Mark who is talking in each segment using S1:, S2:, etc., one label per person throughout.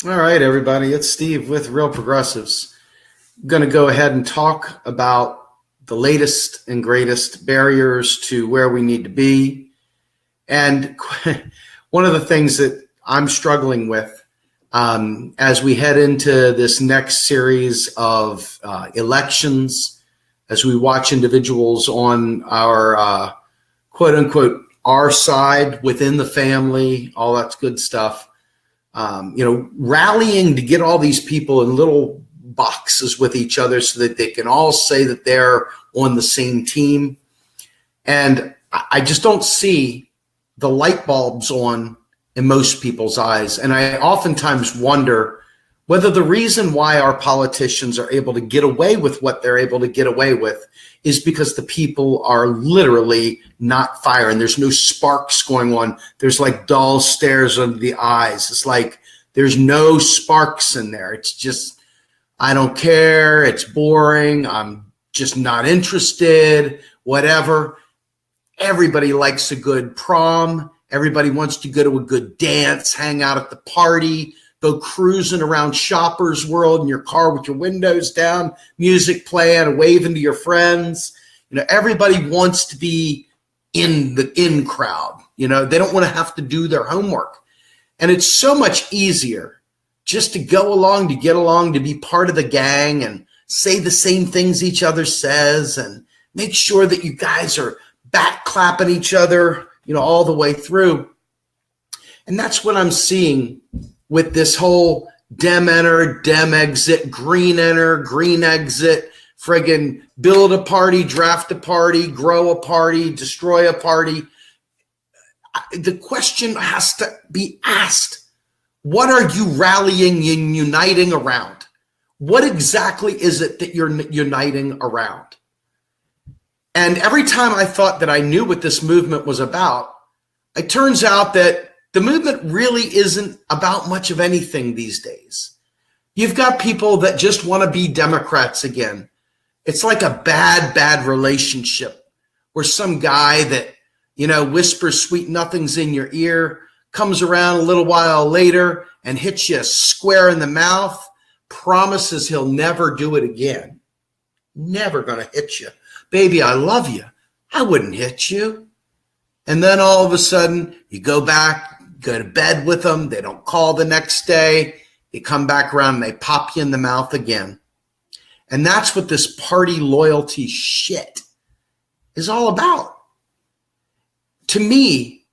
S1: All right, everybody, it's Steve with Real Progressives. I'm going to go ahead and talk about the latest and greatest barriers to where we need to be. And one of the things that I'm struggling with as we head into this next series of elections, as we watch individuals on our quote unquote, our side within the family, all that's good stuff. Rallying to get all these people in little boxes with each other so that they can all say that they're on the same team. And I just don't see the light bulbs on in most people's eyes. And I oftentimes wonder whether the reason why our politicians are able to get away with what they're able to get away with is because the people are literally not firing. There's no sparks going on. There's like dull stares under the eyes. It's like there's no sparks in there. It's just, I don't care. It's boring. I'm just not interested, whatever. Everybody likes a good prom. Everybody wants to go to a good dance, hang out at the party, go cruising around Shoppers World in your car with your windows down, music playing, waving to your friends. Everybody wants to be in the in crowd. They don't want to have to do their homework. And it's so much easier just to go along, to get along, to be part of the gang and say the same things each other says and make sure that you guys are back clapping each other, all the way through. And that's what I'm seeing with this whole Dem enter, Dem exit, Green enter, Green exit, friggin' build a party, draft a party, grow a party, destroy a party. The question has to be asked. What are you rallying and uniting around? What exactly is it that you're uniting around? And every time I thought that I knew what this movement was about, it turns out that the movement really isn't about much of anything these days. You've got people that just want to be Democrats again. It's like a bad relationship where some guy that, whispers sweet nothings in your ear, comes around a little while later and hits you square in the mouth, promises he'll never do it again. Never going to hit you. Baby, I love you. I wouldn't hit you. And then all of a sudden you go back, go to bed with them. They don't call the next day. They come back around and they pop you in the mouth again. And that's what this party loyalty shit is all about. To me,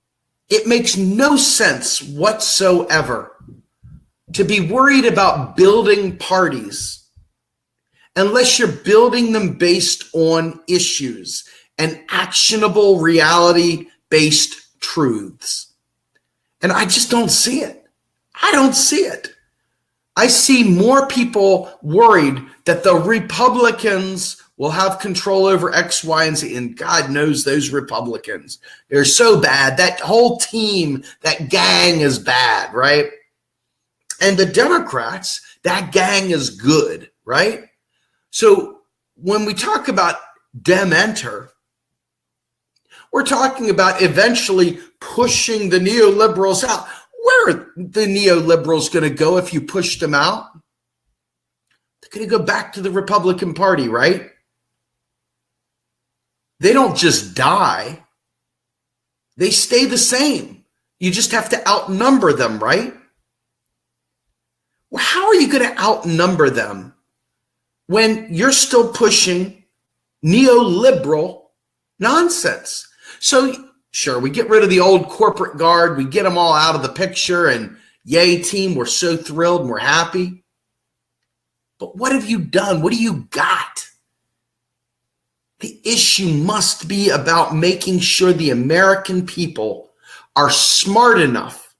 S1: it makes no sense whatsoever to be worried about building parties unless you're building them based on issues and actionable reality-based truths. And I just don't see it. I don't see it. I see more people worried that the Republicans will have control over X, Y, and Z. And God knows those Republicans. They're so bad. That whole team, that gang is bad, right? And the Democrats, that gang is good, right? So when we talk about Dem enter, we're talking about eventually pushing the neoliberals out. Where are the neoliberals going to go if you push them out? They're going to go back to the Republican Party, right? They don't just die. They stay the same. You just have to outnumber them, right? Well, how are you going to outnumber them when you're still pushing neoliberal nonsense? So sure, we get rid of the old corporate guard. We get them all out of the picture and yay team, we're so thrilled and we're happy. But what have you done? What do you got? The issue must be about making sure the American people are smart enough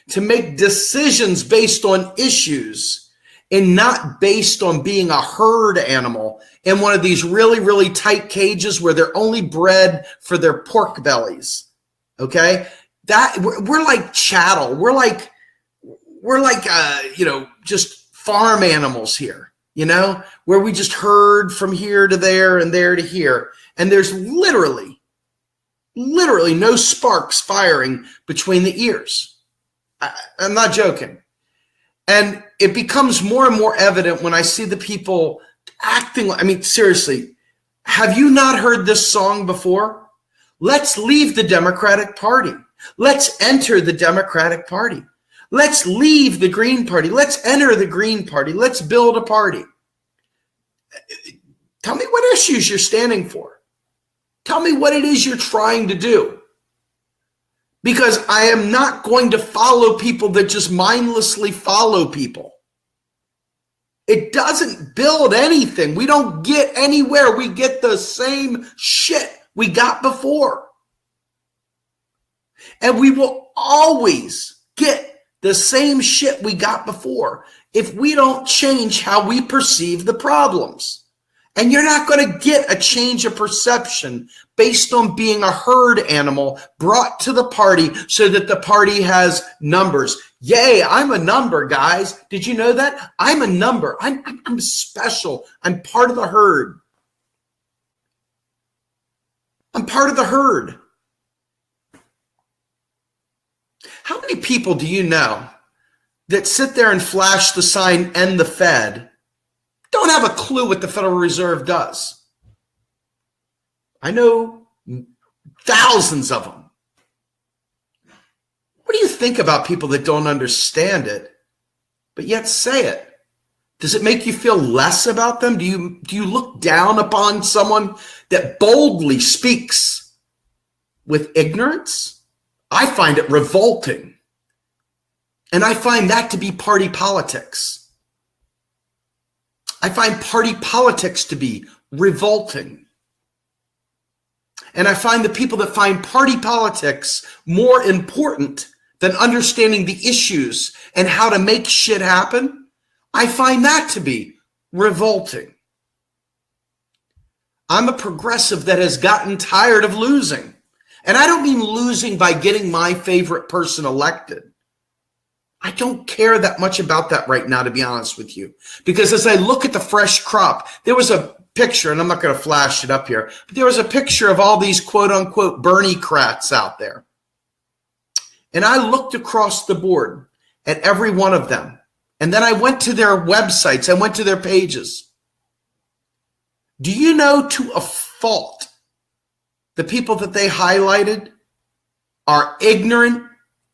S1: to make decisions based on issues and not based on being a herd animal in one of these really, really tight cages where they're only bred for their pork bellies. Okay? That we're like chattel. We're like just farm animals here. Where we just herd from here to there and there to here. And there's literally no sparks firing between the ears. I'm not joking. And it becomes more and more evident when I see the people acting. I mean, seriously, have you not heard this song before? Let's leave the Democratic Party. Let's enter the Democratic Party. Let's leave the Green Party. Let's enter the Green Party. Let's build a party. Tell me what issues you're standing for. Tell me what it is you're trying to do. Because I am not going to follow people that just mindlessly follow people. It doesn't build anything. We don't get anywhere. We get the same shit we got before. And we will always get the same shit we got before if we don't change how we perceive the problems. And you're not going to get a change of perception based on being a herd animal brought to the party so that the party has numbers. Yay, I'm a number, guys. Did you know that? I'm a number. I'm special. I'm part of the herd. I'm part of the herd. How many people do you know that sit there and flash the sign "End the Fed" don't have a clue what the Federal Reserve does? I know thousands of them. What do you think about people that don't understand it, but yet say it? Does it make you feel less about them? Do you look down upon someone that boldly speaks with ignorance? I find it revolting. And I find that to be party politics. I find party politics to be revolting. And I find the people that find party politics more important than understanding the issues and how to make shit happen, I find that to be revolting. I'm a progressive that has gotten tired of losing. And I don't mean losing by getting my favorite person elected. I don't care that much about that right now, to be honest with you. Because as I look at the fresh crop, there was a picture, and I'm not going to flash it up here, but there was a picture of all these quote-unquote Bernie-crats out there. And I looked across the board at every one of them. And then I went to their websites. I went to their pages. Do you know, to a fault, the people that they highlighted are ignorant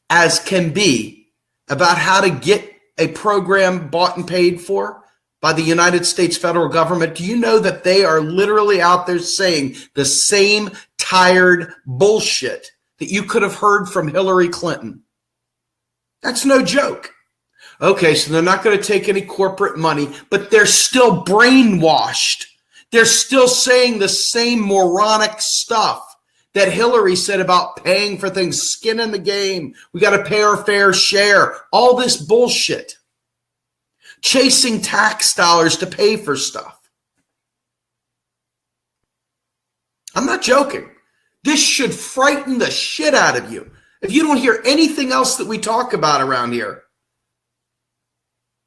S1: as can be about how to get a program bought and paid for by the United States federal government? Do you know that they are literally out there saying the same tired bullshit that you could have heard from Hillary Clinton? That's no joke. Okay, so they're not going to take any corporate money, but they're still brainwashed. They're still saying the same moronic stuff that Hillary said about paying for things, skin in the game. We got to pay our fair share. All this bullshit. Chasing tax dollars to pay for stuff. I'm not joking. This should frighten the shit out of you. If you don't hear anything else that we talk about around here,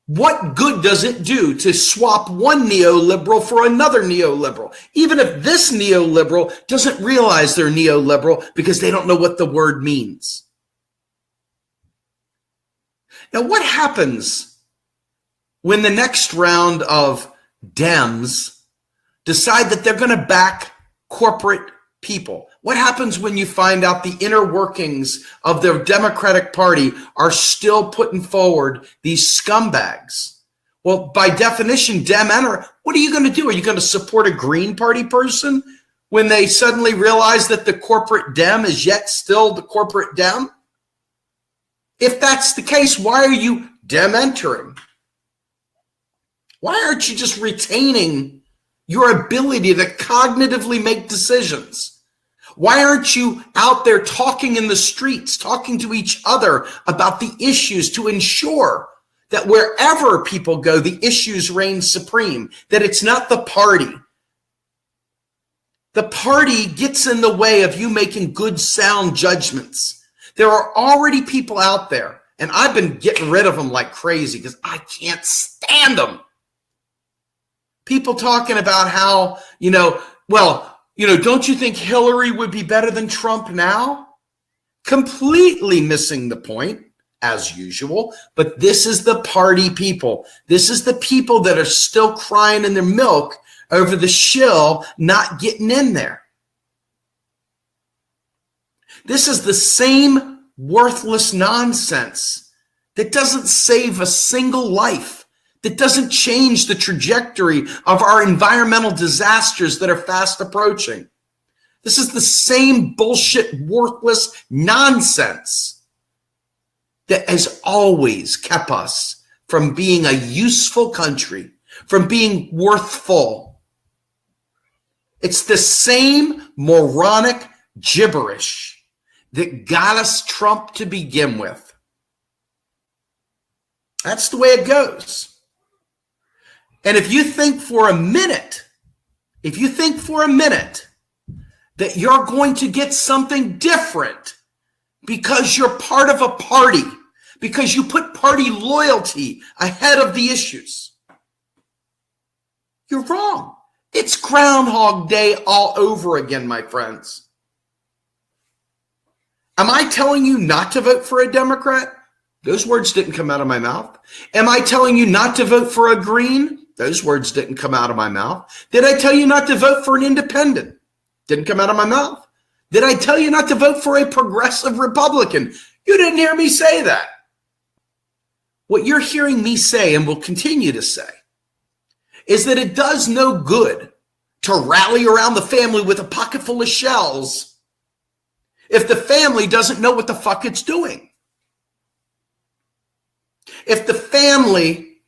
S1: what good does it do to swap one neoliberal for another neoliberal? Even if this neoliberal doesn't realize they're neoliberal because they don't know what the word means. Now, what happens when the next round of Dems decide that they're going to back corporate people? What happens when you find out the inner workings of the Democratic Party are still putting forward these scumbags? Well, by definition, Dem-enter, what are you going to do? Are you going to support a Green Party person when they suddenly realize that the corporate Dem is yet still the corporate Dem? If that's the case, why are you Dem-entering? Why aren't you just retaining your ability to cognitively make decisions? Why aren't you out there talking in the streets, talking to each other about the issues to ensure that wherever people go, the issues reign supreme, that it's not the party. The party gets in the way of you making good, sound judgments. There are already people out there, and I've been getting rid of them like crazy because I can't stand them. People talking about how, don't you think Hillary would be better than Trump now? Completely missing the point. as usual, but this is the party people. This is the people that are still crying in their milk over the shill not getting in there. This is the same worthless nonsense that doesn't save a single life, that doesn't change the trajectory of our environmental disasters that are fast approaching. This is the same bullshit, worthless nonsense that has always kept us from being a useful country, from being worthful. It's the same moronic gibberish that got us Trump to begin with. That's the way it goes. And if you think for a minute that you're going to get something different because you're part of a party, because you put party loyalty ahead of the issues, you're wrong. It's Groundhog Day all over again, my friends. Am I telling you not to vote for a Democrat? Those words didn't come out of my mouth. Am I telling you not to vote for a Green? Those words didn't come out of my mouth. Did I tell you not to vote for an independent? Didn't come out of my mouth. Did I tell you not to vote for a progressive Republican? You didn't hear me say that. What you're hearing me say, and will continue to say, is that it does no good to rally around the family with a pocket full of shells if the family doesn't know what the fuck it's doing. If the family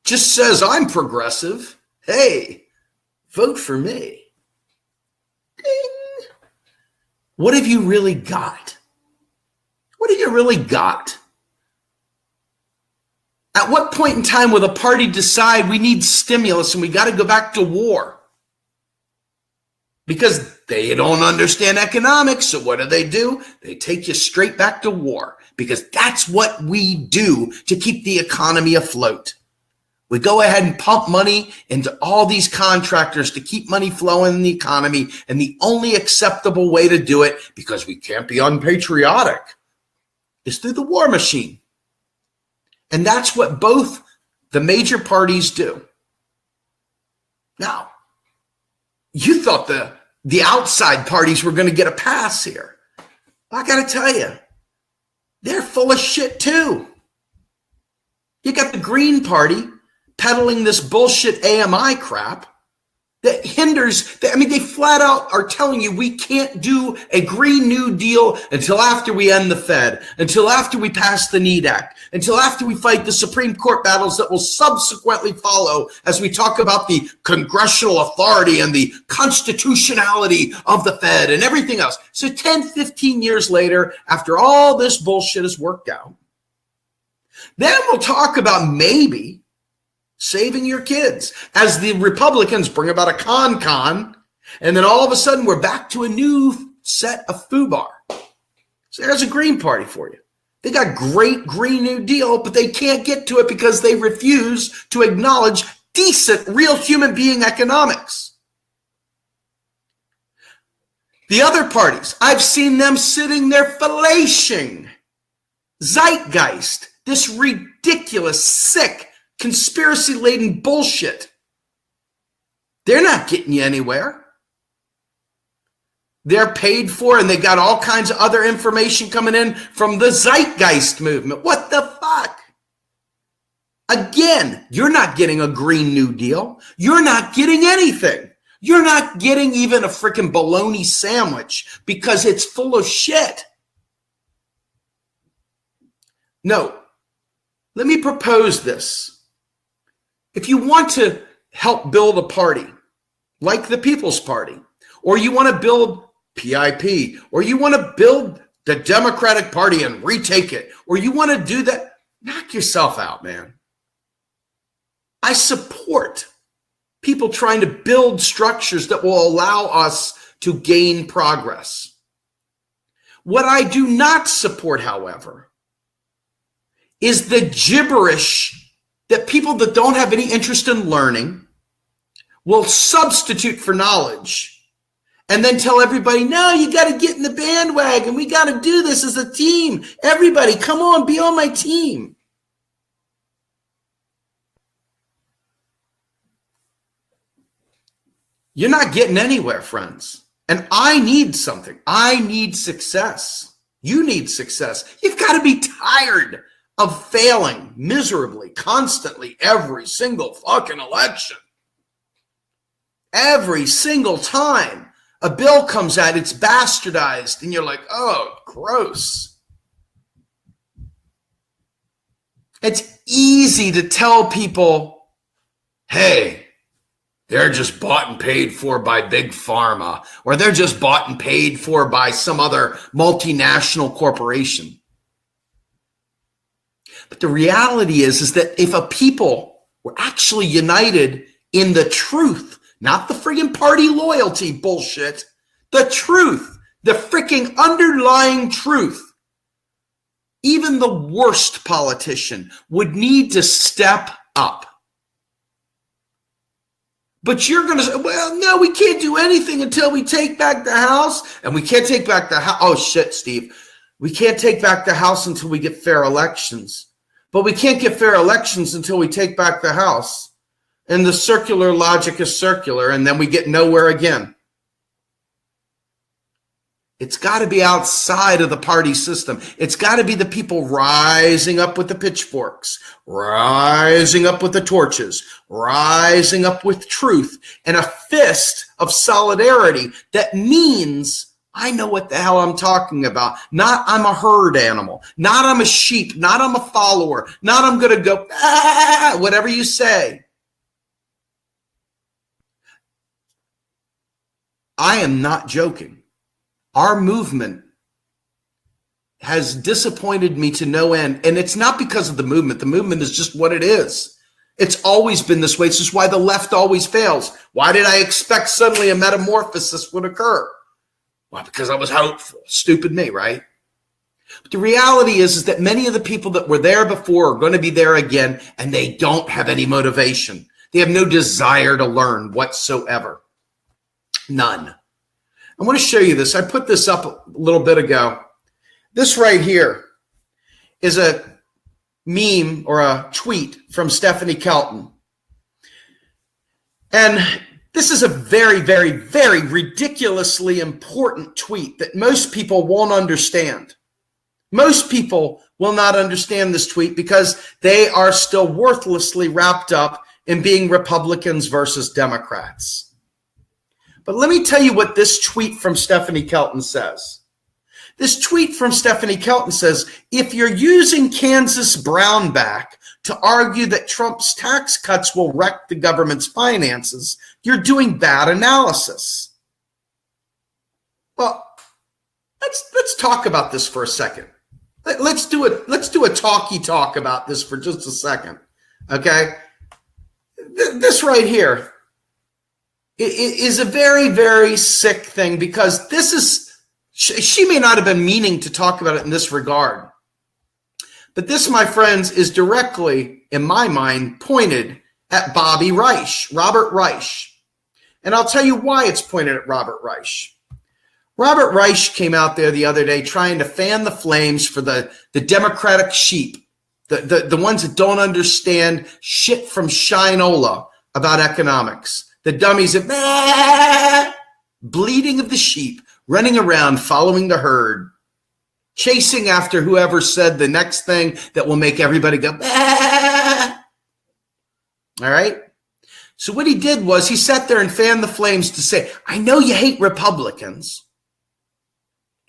S1: just says, I'm progressive, hey, vote for me. Ding. What have you really got? What have you really got? At what point in time will the party decide we need stimulus and we got to go back to war? Because they don't understand economics, so what do? They take you straight back to war, because that's what we do to keep the economy afloat. We go ahead and pump money into all these contractors to keep money flowing in the economy, and the only acceptable way to do it, because we can't be unpatriotic, is through the war machine. And that's what both the major parties do. Now, you thought the outside parties were going to get a pass here. I got to tell you, they're full of shit too. You got the Green Party peddling this bullshit AMI crap that hinders, they flat out are telling you we can't do a Green New Deal until after we end the Fed, until after we pass the NEED Act, until after we fight the Supreme Court battles that will subsequently follow as we talk about the congressional authority and the constitutionality of the Fed and everything else. So 10, 15 years later, after all this bullshit is worked out, then we'll talk about maybe saving your kids as the Republicans bring about a con, and then all of a sudden we're back to a new set of FUBAR. So there's a Green Party for you. They got great Green New Deal, but they can't get to it because they refuse to acknowledge decent, real human being economics. The other parties, I've seen them sitting there fellation Zeitgeist, this ridiculous, sick, conspiracy-laden bullshit. They're not getting you anywhere. They're paid for, and they got all kinds of other information coming in from the Zeitgeist movement. What the fuck? Again, you're not getting a Green New Deal. You're not getting anything. You're not getting even a freaking bologna sandwich because it's full of shit. No, let me propose this. If you want to help build a party like the People's Party, or you want to build PIP, or you want to build the Democratic Party and retake it, or you want to do that, knock yourself out, man. I support people trying to build structures that will allow us to gain progress. What I do not support, however, is the gibberish that people that don't have any interest in learning will substitute for knowledge and then tell everybody, no, you got to get in the bandwagon. We got to do this as a team. Everybody, come on, be on my team. You're not getting anywhere, friends. And I need something. I need success. You need success. You've got to be tired of failing miserably, constantly, every single fucking election. Every single time a bill comes out, it's bastardized, and you're like, oh, gross. It's easy to tell people, hey, they're just bought and paid for by Big Pharma, or they're just bought and paid for by some other multinational corporation. But the reality is that if a people were actually united in the truth, not the friggin' party loyalty bullshit, the truth, the freaking underlying truth, even the worst politician would need to step up. But you're going to say, well, no, we can't do anything until we take back the House. And we can't take back the House. Oh, shit, Steve. We can't take back the House until we get fair elections. But we can't get fair elections until we take back the House. And the circular logic is circular, and then we get nowhere again. It's got to be outside of the party system. It's got to be the people rising up with the pitchforks, rising up with the torches, rising up with truth, and a fist of solidarity that means I know what the hell I'm talking about. Not I'm a herd animal. Not I'm a sheep. Not I'm a follower. Not I'm going to go, whatever you say. I am not joking. Our movement has disappointed me to no end. And it's not because of the movement. The movement is just what it is. It's always been this way. It's just why the left always fails. Why did I expect suddenly a metamorphosis would occur? Well, because I was hopeful. Stupid me, right? But the reality is that many of the people that were there before are going to be there again, and they don't have any motivation. They have no desire to learn whatsoever. None. I want to show you this. I put this up a little bit ago. This right here is a meme or a tweet from Stephanie Kelton. And this is a very, very, very ridiculously important tweet that most people won't understand. Most people will not understand this tweet because they are still worthlessly wrapped up in being Republicans versus Democrats. But let me tell you what this tweet from Stephanie Kelton says. This tweet from Stephanie Kelton says, if you're using Kansas Brownback to argue that Trump's tax cuts will wreck the government's finances, you're doing bad analysis. Well, let's talk about this for a second. Let's do a talky talk about this for just a second. Okay? This right here is a very, very sick thing because this is, she may not have been meaning to talk about it in this regard. But this, my friends, is directly, in my mind, pointed at Bobby Reich, Robert Reich. And I'll tell you why it's pointed at Robert Reich. Robert Reich came out there the other day trying to fan the flames for the Democratic sheep, the ones that don't understand shit from Shinola about economics. The dummies of bleating of the sheep, running around, following the herd, chasing after whoever said the next thing that will make everybody go, all right? So what he did was he sat there and fanned the flames to say, I know you hate Republicans,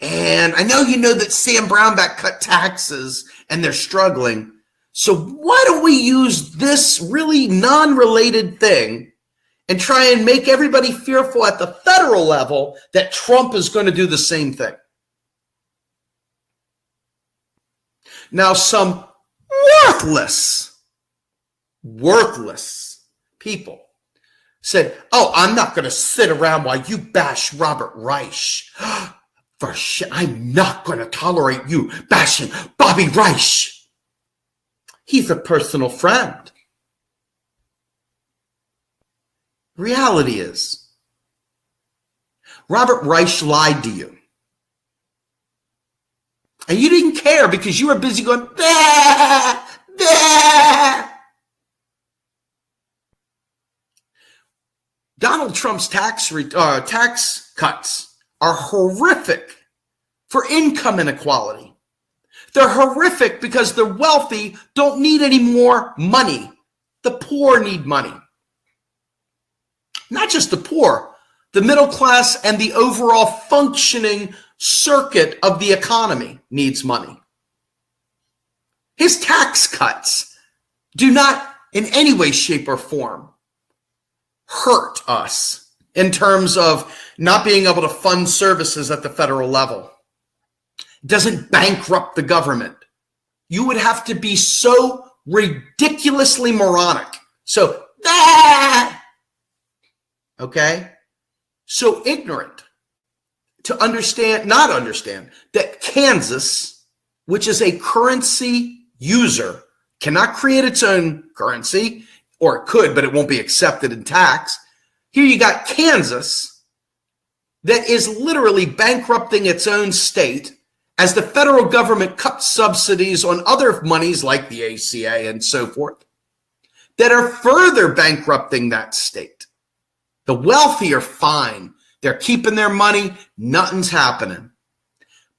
S1: and I know you know that Sam Brownback cut taxes and they're struggling. So why don't we use this really non-related thing and try and make everybody fearful at the federal level that Trump is going to do the same thing? Now, some worthless people said, oh, I'm not going to sit around while you bash Robert Reich. For shit, I'm not going to tolerate you bashing Bobby Reich. He's a personal friend. Reality is, Robert Reich lied to you. And you didn't care because you were busy going, bah, bah. Donald Trump's tax cuts are horrific for income inequality. They're horrific because the wealthy don't need any more money. The poor need money. Not just the poor, the middle class and the overall functioning circuit of the economy needs money. His tax cuts do not in any way, shape, or form hurt us in terms of not being able to fund services at the federal level. It doesn't bankrupt the government. You would have to be so ridiculously moronic. So, okay? So ignorant to not understand that Kansas, which is a currency user, cannot create its own currency, or it could, but it won't be accepted in tax. Here you got Kansas that is literally bankrupting its own state as the federal government cuts subsidies on other monies like the ACA and so forth that are further bankrupting that state. The wealthy are fine. They're keeping their money. Nothing's happening.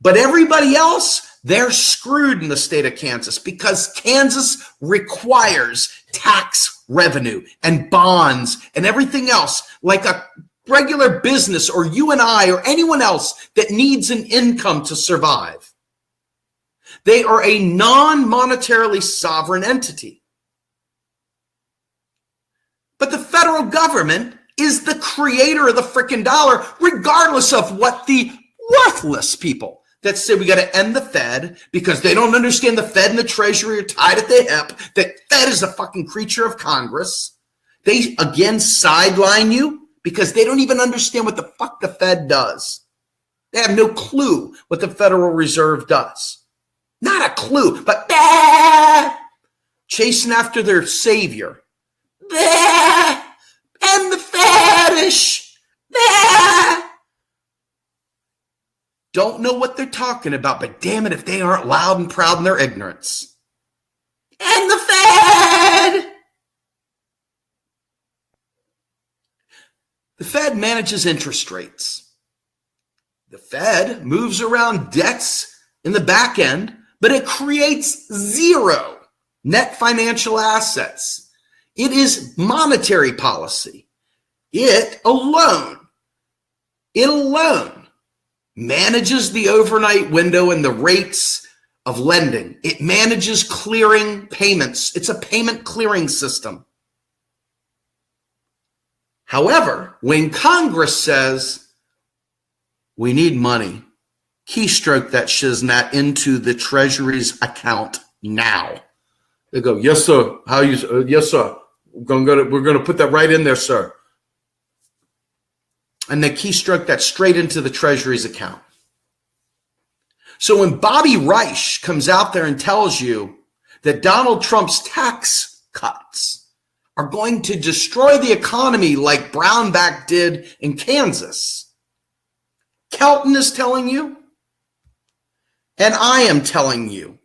S1: But everybody else, they're screwed in the state of Kansas because Kansas requires tax revenue and bonds and everything else like a regular business or you and I or anyone else that needs an income to survive. They are a non-monetarily sovereign entity. But the federal government is the creator of the freaking dollar, regardless of what the worthless people that say we got to end the Fed because they don't understand the Fed and the Treasury are tied at the hip. The Fed is a fucking creature of Congress. They, again, sideline you because they don't even understand what the fuck the Fed does. They have no clue what the Federal Reserve does. Not a clue, but chasing after their savior. And the fetish. Don't know what they're talking about, but damn it if they aren't loud and proud in their ignorance. And the Fed! The Fed manages interest rates. The Fed moves around debts in the back end, but it creates zero net financial assets. It is monetary policy. It alone manages the overnight window and the rates of lending. It manages clearing payments. It's a payment clearing system. However, when Congress says we need money, keystroke that shiznat into the Treasury's account now. They go, yes, sir. Yes, sir. We're going to put that right in there, sir. And they keystroke that straight into the Treasury's account. So when Bobby Reich comes out there and tells you that Donald Trump's tax cuts are going to destroy the economy like Brownback did in Kansas, Kelton is telling you, and I am telling you,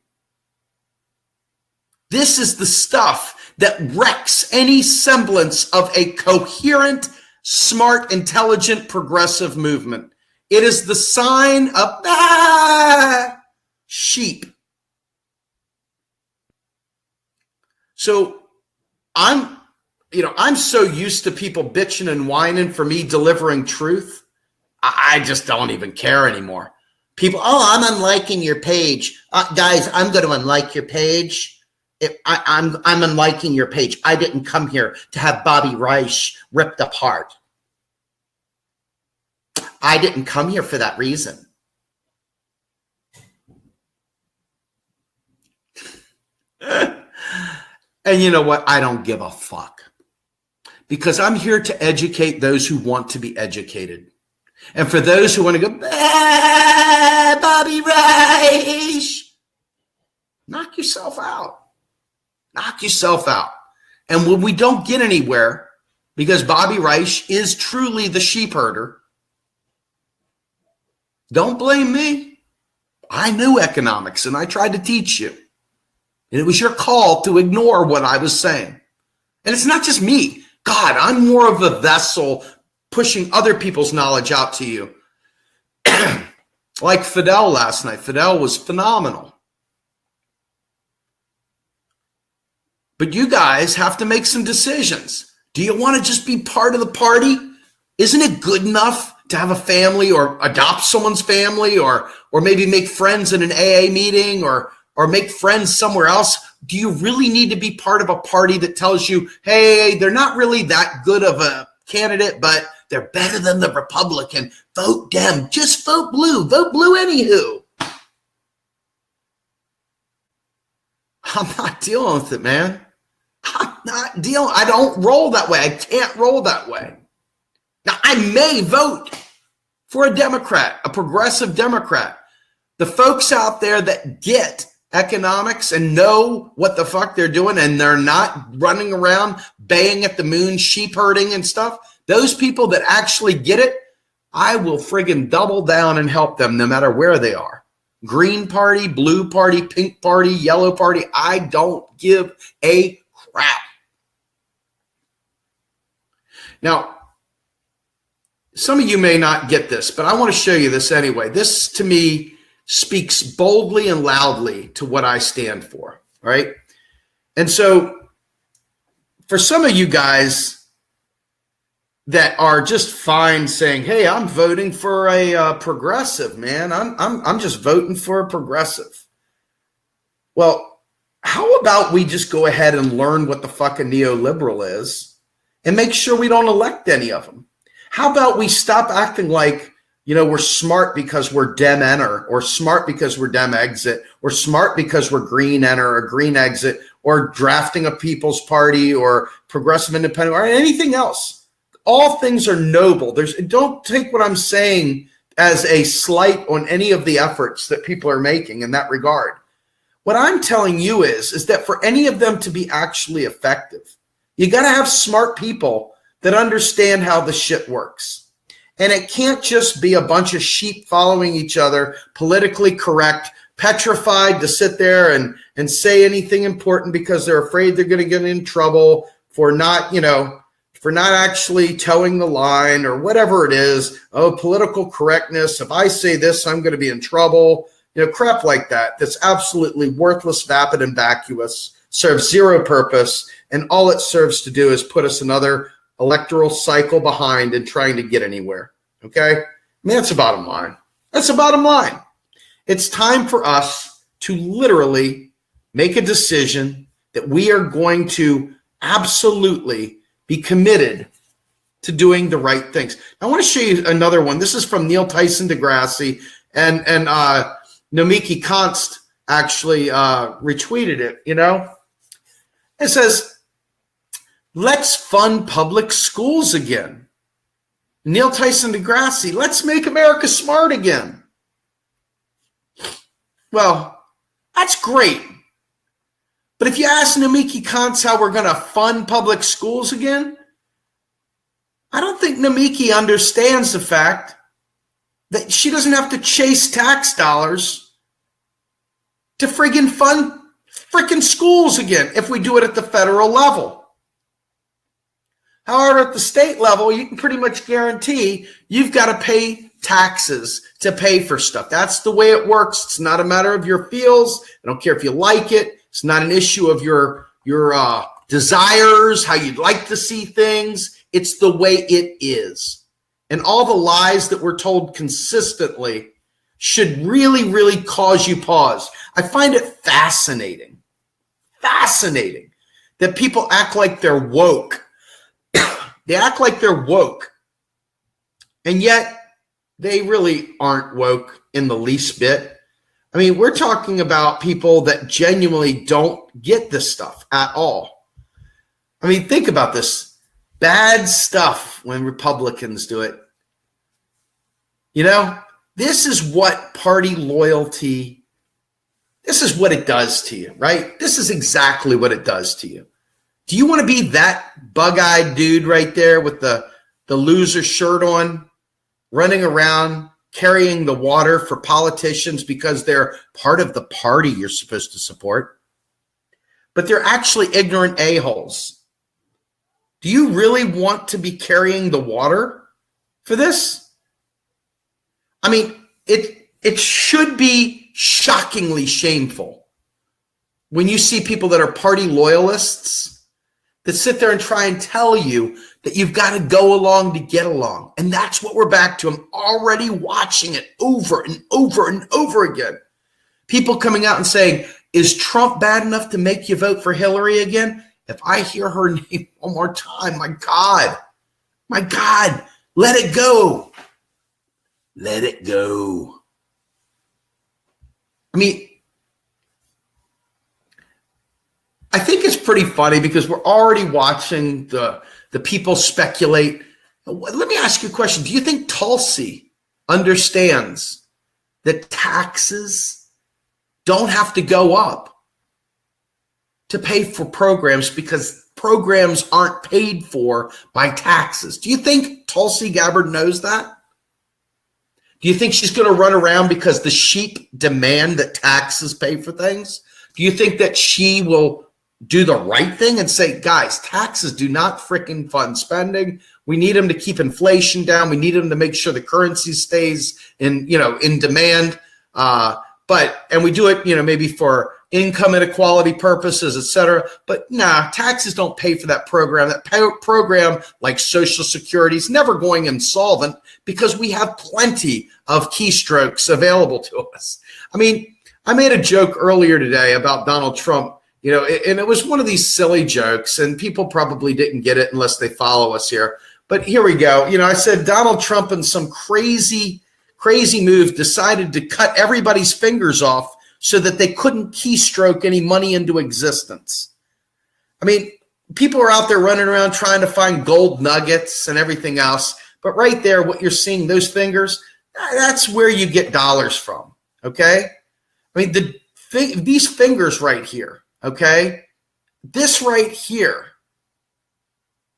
S1: this is the stuff that wrecks any semblance of a coherent, smart, intelligent, progressive movement. It is the sign of sheep. So I'm so used to people bitching and whining for me delivering truth. I just don't even care anymore. People, I'm unliking your page. Guys, I'm going to unlike your page. I'm unliking your page. I didn't come here to have Bobby Reich ripped apart. I didn't come here for that reason. And you know what? I don't give a fuck. Because I'm here to educate those who want to be educated. And for those who want to go, Bobby Reich, knock yourself out. Knock yourself out. And when we don't get anywhere, because Bobby Reich is truly the sheep herder, Don't blame me. I knew economics and I tried to teach you. And it was your call to ignore what I was saying. And it's not just me. God, I'm more of a vessel pushing other people's knowledge out to you. Like Fidel last night. Fidel was phenomenal. But you guys have to make some decisions. Do you want to just be part of the party? Isn't it good enough to have a family or adopt someone's family or maybe make friends in an AA meeting or make friends somewhere else? Do you really need to be part of a party that tells you, hey, they're not really that good of a candidate, but they're better than the Republican. Vote Dem. Just vote blue. Vote blue anywho. I'm not dealing with it, man. I'm not dealing. I don't roll that way. I can't roll that way. Now, I may vote for a Democrat, a progressive Democrat. The folks out there that get economics and know what the fuck they're doing and they're not running around baying at the moon, sheep herding and stuff, those people that actually get it, I will friggin' double down and help them no matter where they are. Green party, blue party, pink party, yellow party, I don't give a crap. Now, some of you may not get this, but I want to show you this anyway. This, to me, speaks boldly and loudly to what I stand for, right? And so, for some of you guys that are just fine saying, hey, I'm voting for a progressive, man. I'm just voting for a progressive. Well, how about we just go ahead and learn what the fuck a neoliberal is and make sure we don't elect any of them? How about we stop acting like, you know, we're smart because we're Dem enter, or smart because we're Dem exit, or smart because we're Green enter or Green exit, or drafting a People's Party or Progressive Independent or anything else. All things are noble. Don't take what I'm saying as a slight on any of the efforts that people are making in that regard. What I'm telling you is that for any of them to be actually effective, you got to have smart people that understand how the shit works. And it can't just be a bunch of sheep following each other, politically correct, petrified to sit there and say anything important because they're afraid they're going to get in trouble for not, for not actually towing the line or whatever it is. Oh, political correctness. If I say this, I'm going to be in trouble. Crap like that. That's absolutely worthless, vapid, and vacuous, serves zero purpose. And all it serves to do is put us another electoral cycle behind and trying to get anywhere. Okay? I mean, that's the bottom line. That's the bottom line. It's time for us to literally make a decision that we are going to absolutely be committed to doing the right things. I want to show you another one. This is from Neil Tyson Degrassi, and Nomiki Konst actually retweeted it, It says, let's fund public schools again. Neil Tyson Degrassi, let's make America smart again. Well, that's great. But if you ask Nomiki Konst how we're going to fund public schools again, I don't think Nomiki understands the fact that she doesn't have to chase tax dollars to friggin' fund frickin' schools again if we do it at the federal level. However, at the state level, you can pretty much guarantee you've got to pay taxes to pay for stuff. That's the way it works. It's not a matter of your feels. I don't care if you like it. It's not an issue of your desires, how you'd like to see things. It's the way it is. And all the lies that we're told consistently should really, really cause you pause. I find it fascinating that people act like they're woke. They act like they're woke. And yet they really aren't woke in the least bit. I mean, we're talking about people that genuinely don't get this stuff at all. I mean, think about this. Bad stuff when Republicans do it. This is what party loyalty, this is what it does to you, right? This is exactly what it does to you. Do you want to be that bug-eyed dude right there with the loser shirt on, running around carrying the water for politicians because they're part of the party you're supposed to support, but they're actually ignorant a-holes. Do you really want to be carrying the water for this? I mean, it should be shockingly shameful when you see people that are party loyalists that sit there and try and tell you that you've got to go along to get along. And that's what we're back to. I'm already watching it over and over and over again. People coming out and saying, is Trump bad enough to make you vote for Hillary again? If I hear her name one more time, my God, let it go. Let it go. I mean, I think it's pretty funny because we're already watching the people speculate. Let me ask you a question. Do you think Tulsi understands that taxes don't have to go up to pay for programs because programs aren't paid for by taxes? Do you think Tulsi Gabbard knows that? Do you think she's going to run around because the sheep demand that taxes pay for things? Do you think that she will do the right thing and say, guys, taxes do not freaking fund spending. We need them to keep inflation down. We need them to make sure the currency stays in demand. And we do it, maybe for income inequality purposes, et cetera. But taxes don't pay for that program. That program, like Social Security, is never going insolvent because we have plenty of keystrokes available to us. I mean, I made a joke earlier today about Donald Trump, and it was one of these silly jokes, and people probably didn't get it unless they follow us here. But here we go. I said Donald Trump in some crazy move decided to cut everybody's fingers off so that they couldn't keystroke any money into existence. I mean, people are out there running around trying to find gold nuggets and everything else. But right there, what you're seeing, those fingers, that's where you get dollars from, okay? I mean, these fingers right here, okay? This right here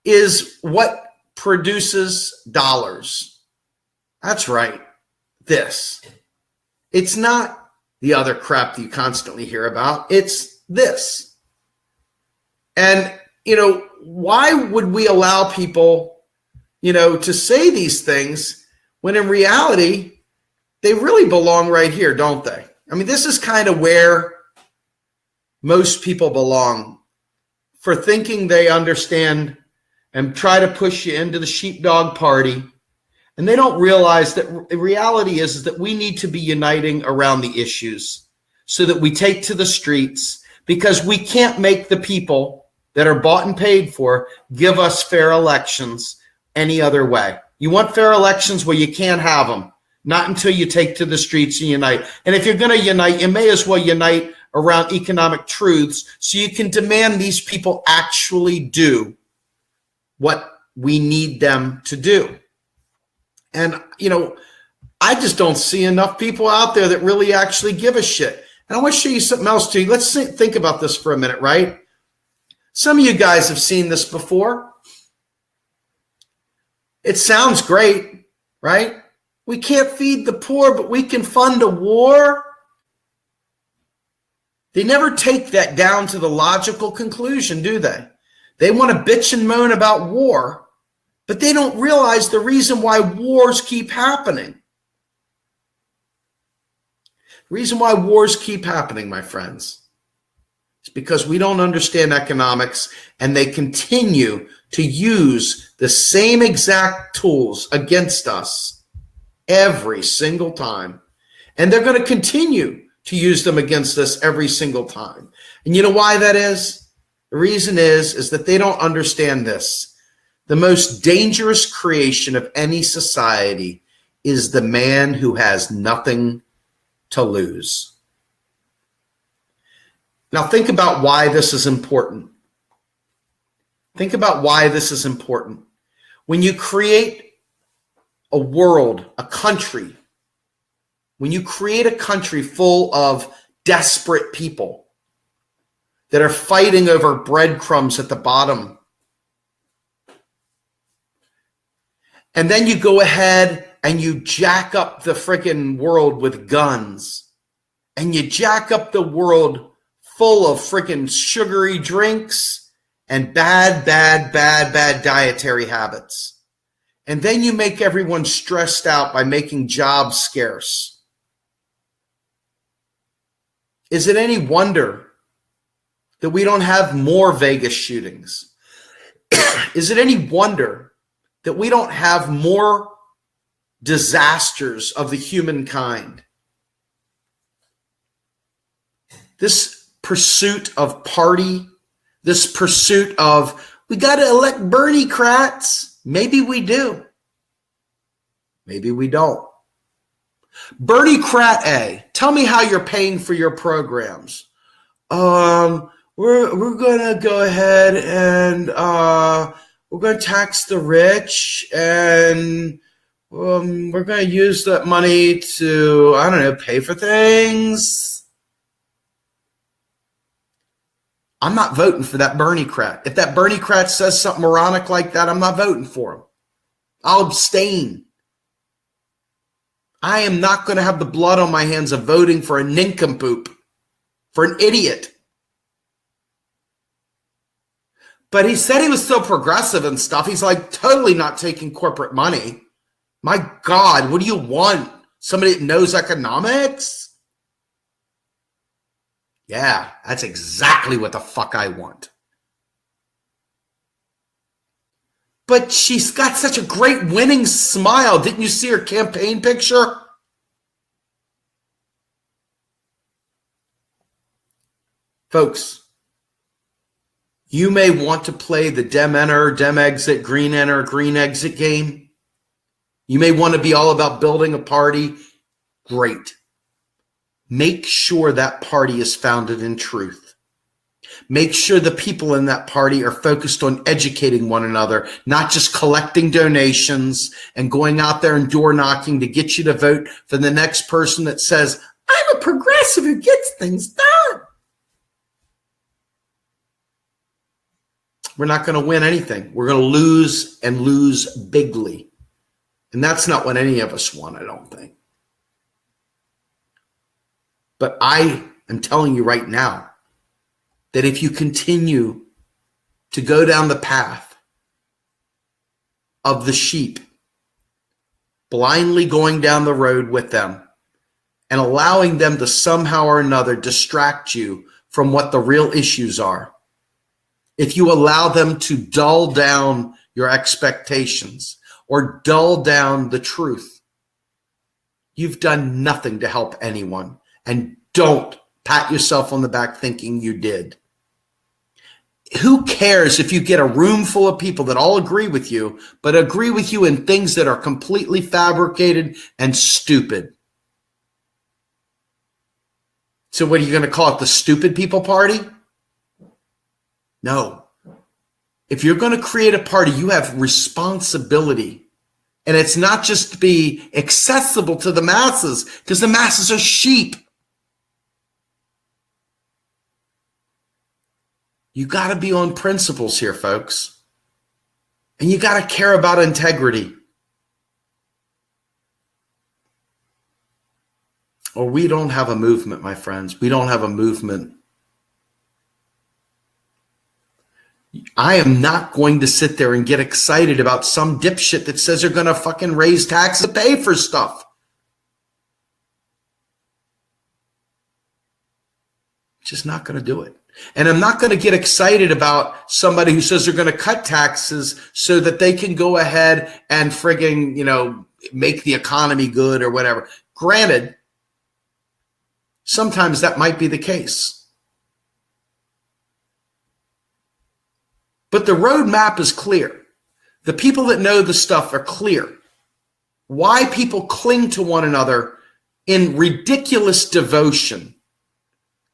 S1: is what produces dollars. That's right, this. It's not the other crap that you constantly hear about. It's this. And, why would we allow people, to say these things when in reality, they really belong right here, don't they? I mean, this is kind of where most people belong, for thinking they understand and try to push you into the sheepdog party. And they don't realize that the reality is that we need to be uniting around the issues so that we take to the streets, because we can't make the people that are bought and paid for give us fair elections any other way. You want fair elections? Well, you can't have them. Not until you take to the streets and unite. And if you're going to unite, you may as well unite around economic truths so you can demand these people actually do what we need them to do. And, I just don't see enough people out there that really actually give a shit. And I want to show you something else too. Let's think about this for a minute, right? Some of you guys have seen this before. It sounds great, right? We can't feed the poor, but we can fund a war. They never take that down to the logical conclusion, do they? They want to bitch and moan about war, but they don't realize the reason why wars keep happening. The reason why wars keep happening, my friends, is because we don't understand economics, and they continue to use the same exact tools against us every single time. And they're going to continue to use them against us every single time. And you know why that is? The reason is that they don't understand this. The most dangerous creation of any society is the man who has nothing to lose. Now think about why this is important. Think about why this is important. When you create a world, a country, when you create a country full of desperate people that are fighting over breadcrumbs at the bottom, and then you go ahead and you jack up the freaking world with guns, and you jack up the world full of freaking sugary drinks and bad dietary habits. And then you make everyone stressed out by making jobs scarce. Is it any wonder that we don't have more Vegas shootings? Is it any wonder that we don't have more disasters of the humankind? This pursuit of party, this pursuit of, we got to elect Bernie Kratz. Maybe we do. Maybe we don't. Bernie Krat, tell me how you're paying for your programs. We're going to go ahead and we're going to tax the rich, and we're going to use that money to, I don't know, pay for things. I'm not voting for that Bernie Krat. If that Bernie Krat says something moronic like that, I'm not voting for him. I'll abstain. I am not going to have the blood on my hands of voting for a nincompoop, for an idiot. But he said he was so progressive and stuff. He's like totally not taking corporate money. My God, what do you want? Somebody that knows economics? Yeah, that's exactly what the fuck I want. But she's got such a great winning smile. Didn't you see her campaign picture? Folks, you may want to play the Dem enter, Dem exit, Green enter, Green exit game. You may want to be all about building a party. Great. Make sure that party is founded in truth. Make sure the people in that party are focused on educating one another, not just collecting donations and going out there and door knocking to get you to vote for the next person that says, I'm a progressive who gets things done. We're not going to win anything. We're going to lose, and lose bigly. And that's not what any of us want, I don't think. But I am telling you right now that if you continue to go down the path of the sheep, blindly going down the road with them and allowing them to somehow or another distract you from what the real issues are, if you allow them to dull down your expectations or dull down the truth, you've done nothing to help anyone. And don't pat yourself on the back thinking you did. Who cares if you get a room full of people that all agree with you, but agree with you in things that are completely fabricated and stupid? So what are you going to call it, the stupid people party? No. If you're going to create a party, you have responsibility. And it's not just to be accessible to the masses, because the masses are sheep. You got to be on principles here, folks. And you got to care about integrity. Or we don't have a movement, my friends. We don't have a movement. I am not going to sit there and get excited about some dipshit that says they're going to fucking raise taxes to pay for stuff. Just not going to do it. And I'm not going to get excited about somebody who says they're going to cut taxes so that they can go ahead and frigging, make the economy good or whatever. Granted, sometimes that might be the case. But the roadmap is clear. The people that know the stuff are clear. Why people cling to one another in ridiculous devotion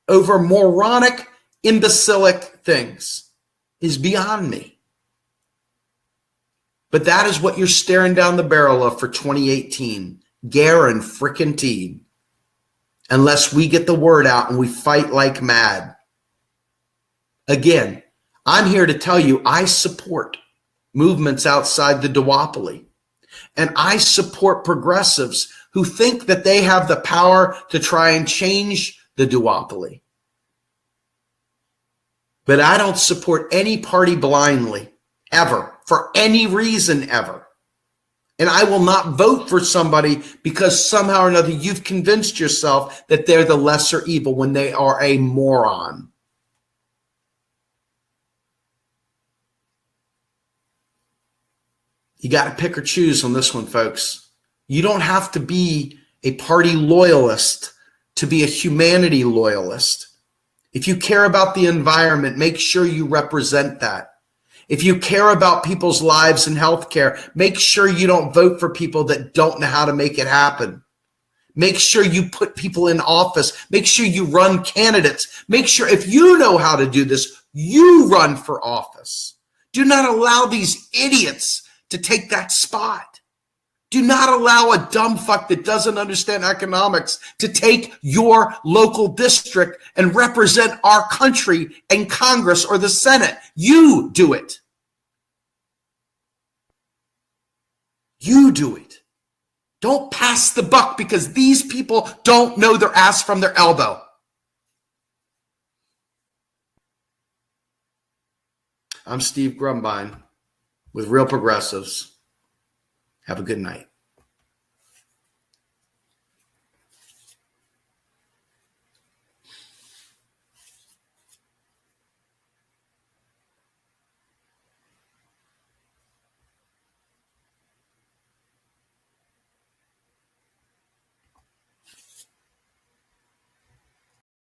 S1: over moronic, imbecilic things is beyond me. But that is what you're staring down the barrel of for 2018. Guaranteed. Unless we get the word out and we fight like mad. Again, I'm here to tell you I support movements outside the duopoly. And I support progressives who think that they have the power to try and change the duopoly. But I don't support any party blindly, ever, for any reason ever. And I will not vote for somebody because somehow or another you've convinced yourself that they're the lesser evil when they are a moron. You got to pick or choose on this one, folks. You don't have to be a party loyalist to be a humanity loyalist. If you care about the environment, make sure you represent that. If you care about people's lives and healthcare, make sure you don't vote for people that don't know how to make it happen. Make sure you put people in office. Make sure you run candidates. Make sure if you know how to do this, you run for office. Do not allow these idiots to take that spot. Do not allow a dumb fuck that doesn't understand economics to take your local district and represent our country in Congress or the Senate. You do it. You do it. Don't pass the buck because these people don't know their ass from their elbow. I'm Steve Grumbine with Real Progressives. Have a good night.